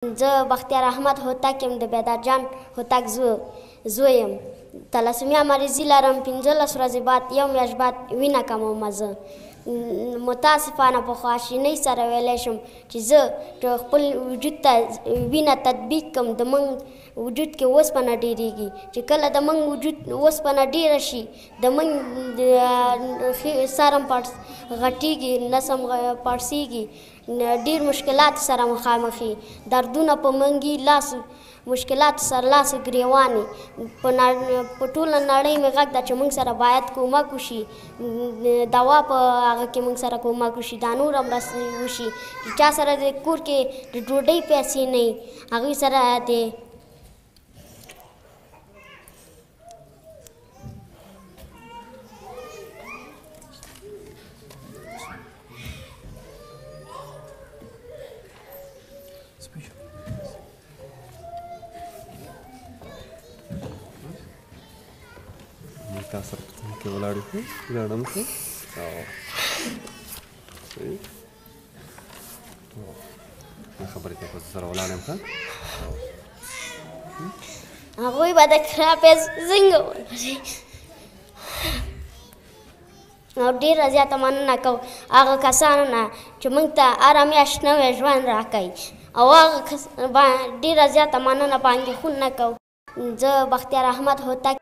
زه بختیار احمد هوتک یم، د بیدار جان هوتک زوی یم. تلاسیمیا مریضي لرم. 15 ورځې بعد، یو میاشت بعد وینه کمومه زه. متاسفانه په خواشینۍ سره ویلی شم چې زه خپل وجود ته وینه تطبیق کړم. د موږ وجود کې اوسپنه ډېرېږي. چې کله د موږ وجود اوسپنه ډېره شي، د موږ سر هم غټېږي، نس هم پړسېږي، ډېر مشکلات سره مخامخي، دردونه په منګي، لاس مشکلات سره لاس ګریوانې. په ټوله نړۍ مې غږ ده چې موږ سره باید کومک وشي، دوا په هغه کې موږ سره کومک وشي، دا نوره مرستې وشي. چې چا سره د کور کې د ډوډۍ پیسې نه وي، هغوی سره د تا سره په څنګ کې ولاړې شو، لاړم شو نه خبرې ته په سره ولاړ یم ښه. هغوی به د کرافې څنګه ولري. او ډېره زیاته مننه کوو هغه کسانو نه چې موږ ته هره میاشت نوی ژوند راکوي، او هغه ډېره زیاته مننه په انګېښون نه کوو. زه بختیار احمد هوتک